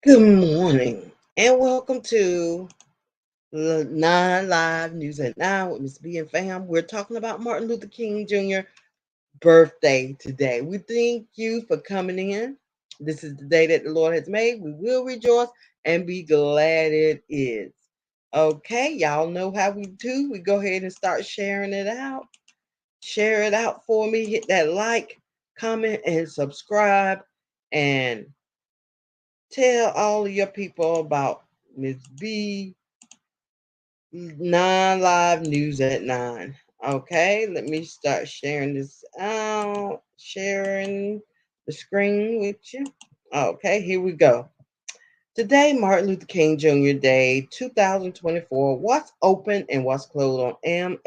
Good morning and welcome to the 9 Live News at 9 with Miss B and Fam. We're talking about Martin Luther King Jr. birthday today. We thank you for coming in. This is the day that the Lord has made. We will rejoice and be glad it is. Okay, y'all know how we do. We go ahead and start sharing it out. Share it out for me. Hit that like, comment, and subscribe. And tell all of your people about Miss B 9 Live News at 9. Okay, let me start sharing this out. Sharing the screen with you. Okay, here we go. Today, Martin Luther King Jr. Day 2024. What's open and what's closed on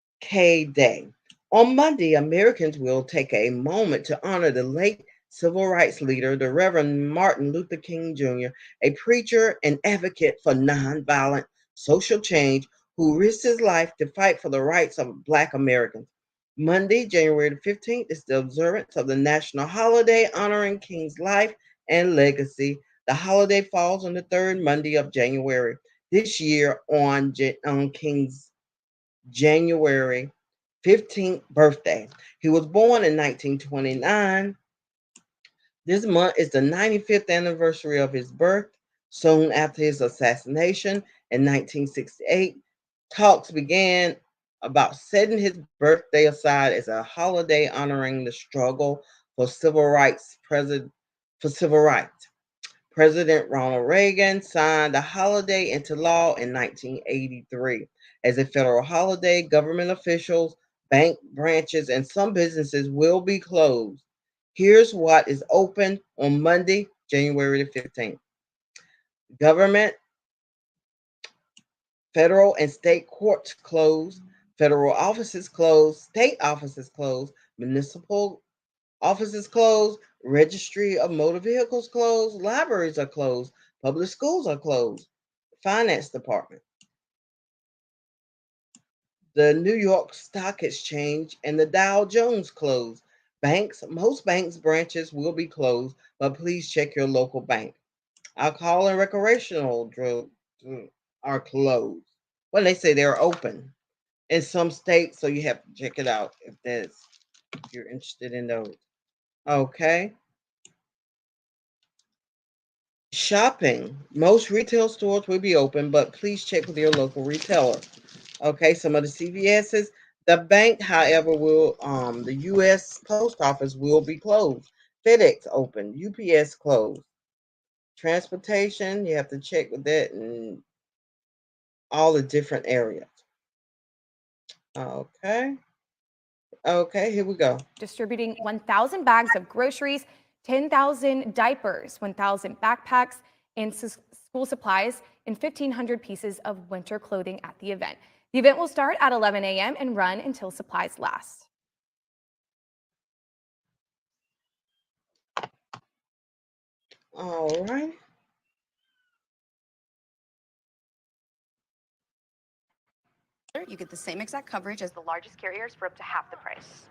MLK Day? On Monday, Americans will take a moment to honor the late civil rights leader, the Reverend Martin Luther King Jr., a preacher and advocate for nonviolent social change who risked his life to fight for the rights of Black Americans. Monday, January the 15th, is the observance of the national holiday honoring King's life and legacy. The holiday falls on the third Monday of January. This year on King's January 15th birthday. He was born in 1929. This month is the 95th anniversary of his birth. Soon after his assassination in 1968, talks began about setting his birthday aside as a holiday honoring the struggle for civil rights. President Ronald Reagan signed the holiday into law in 1983. As a federal holiday, government officials, bank branches, and some businesses will be closed. Here's what is open on Monday, January the 15th. Government, federal and state courts closed, federal offices closed, state offices closed, municipal offices closed, registry of motor vehicles closed, libraries are closed, public schools are closed, finance department. The New York Stock Exchange and the Dow Jones closed. Most banks branches will be closed, but please check your local bank. Alcohol and recreational drugs are closed. Well, they say they're open in some states, so you have to check it out if you're interested in those. Okay. Shopping. Most retail stores will be open, but please check with your local retailer. Okay, some of the CVS's. The bank, however, will the U.S. Post Office will be closed. FedEx open. UPS closed. Transportation, you have to check with that in all the different areas. Okay. Okay, here we go. Distributing 1,000 bags of groceries, 10,000 diapers, 1,000 backpacks, and school supplies, and 1,500 pieces of winter clothing at the event. The event will start at 11 a.m. and run until supplies last. All right. You get the same exact coverage as the largest carriers for up to half the price.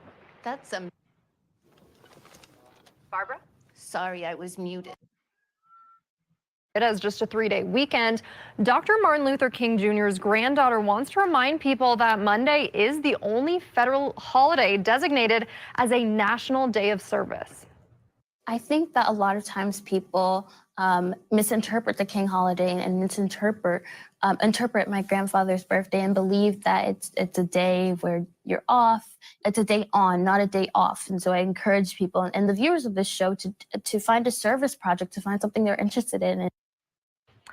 That's Barbara? Sorry, I was muted. It is just a 3-day weekend. Dr. Martin Luther King Jr.'s granddaughter wants to remind people that Monday is the only federal holiday designated as a national day of service. I think that a lot of times people misinterpret the King holiday and interpret my grandfather's birthday and believe that it's a day where you're off. It's a day on, not a day off. And so I encourage people and the viewers of this show to find a service project, to find something they're interested in.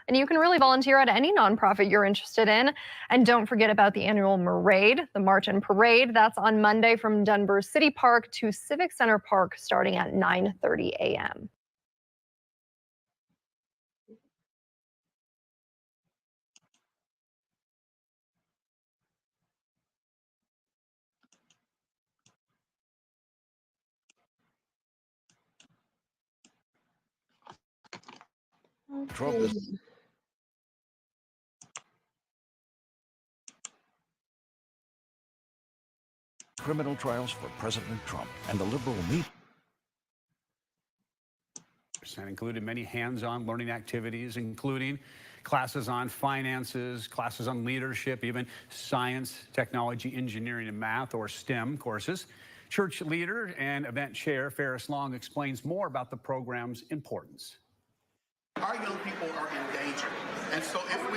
And you can really volunteer at any nonprofit you're interested in. And don't forget about the annual Marade, the March and Parade. That's on Monday from Denver City Park to Civic Center Park starting at 9:30 a.m. Okay. Criminal trials for President Trump and the liberal media. included many hands-on learning activities, including classes on finances, classes on leadership, even science, technology, engineering, and math, or STEM courses. Church leader and event chair Ferris Long explains more about the program's importance. Our young people are in danger, and so if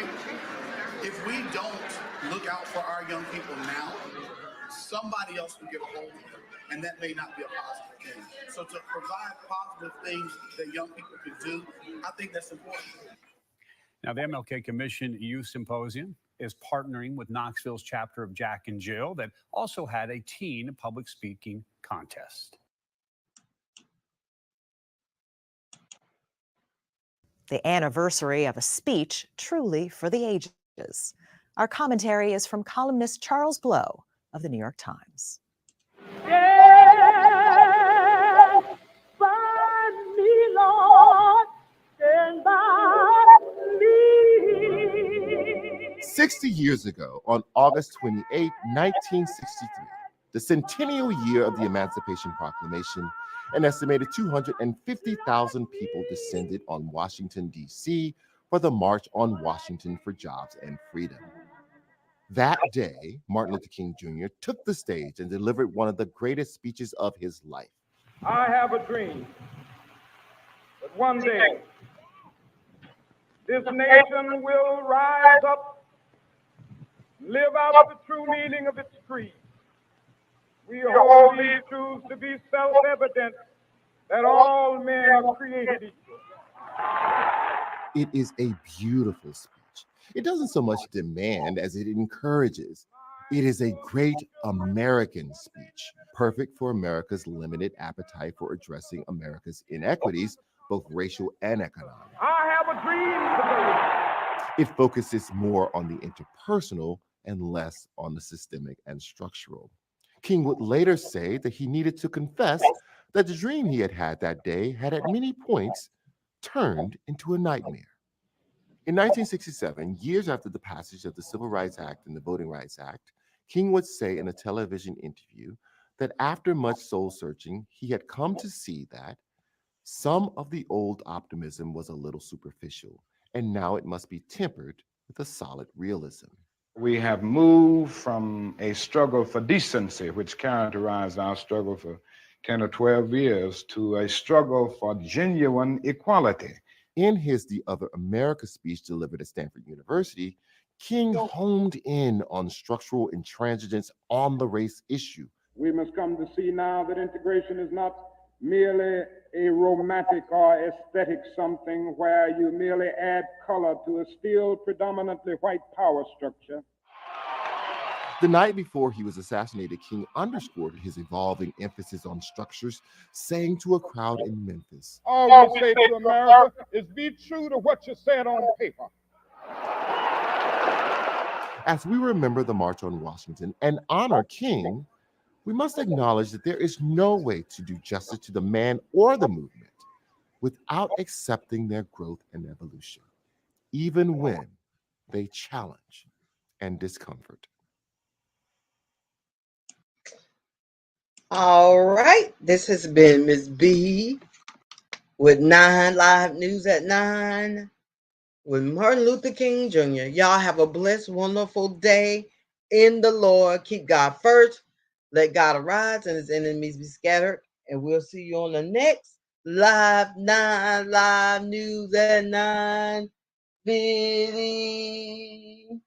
we don't look out for our young people now, somebody else will get a hold of them, and that may not be a positive thing. So to provide positive things that young people can do, I think that's important. Now, the MLK Commission Youth Symposium is partnering with Knoxville's chapter of Jack and Jill that also had a teen public speaking contest. The anniversary of a speech truly for the ages. Our commentary is from columnist Charles Blow of the New York Times. Stand by me, Lord, stand by me. 60 years ago, on August 28, 1963, the centennial year of the Emancipation Proclamation, an estimated 250,000 people descended on Washington, D.C. for the March on Washington for Jobs and Freedom. That day, Martin Luther King Jr. took the stage and delivered one of the greatest speeches of his life. I have a dream that one day this nation will rise up, live out the true meaning of its creed. We hold these truths to be self-evident that all men are created equal. It is a beautiful speech. It doesn't so much demand as it encourages. It is a great American speech, perfect for America's limited appetite for addressing America's inequities, both racial and economic. I have a dream today. It focuses more on the interpersonal and less on the systemic and structural. King would later say that he needed to confess that the dream he had had that day had at many points turned into a nightmare. In 1967, years after the passage of the Civil Rights Act and the Voting Rights Act, King would say in a television interview that after much soul searching, he had come to see that some of the old optimism was a little superficial, and now it must be tempered with a solid realism. We have moved from a struggle for decency, which characterized our struggle for 10 or 12 years, to a struggle for genuine equality. In his The Other America speech delivered at Stanford University, King honed in on structural intransigence on the race issue. We must come to see now that integration is not merely a romantic or aesthetic something where you merely add color to a still predominantly white power structure. The night before he was assassinated, King underscored his evolving emphasis on structures, saying to a crowd in Memphis, "All we say to America is be true to what you said on paper." As we remember the March on Washington and honor King, we must acknowledge that there is no way to do justice to the man or the movement without accepting their growth and evolution, even when they challenge and discomfort. All right, this has been Ms. B with 9 Live News at 9 with Martin Luther King Jr. Y'all have a blessed, wonderful day in the Lord. Keep God first. Let God arise and his enemies be scattered. And we'll see you on the next Live 9 Live News at 9 video.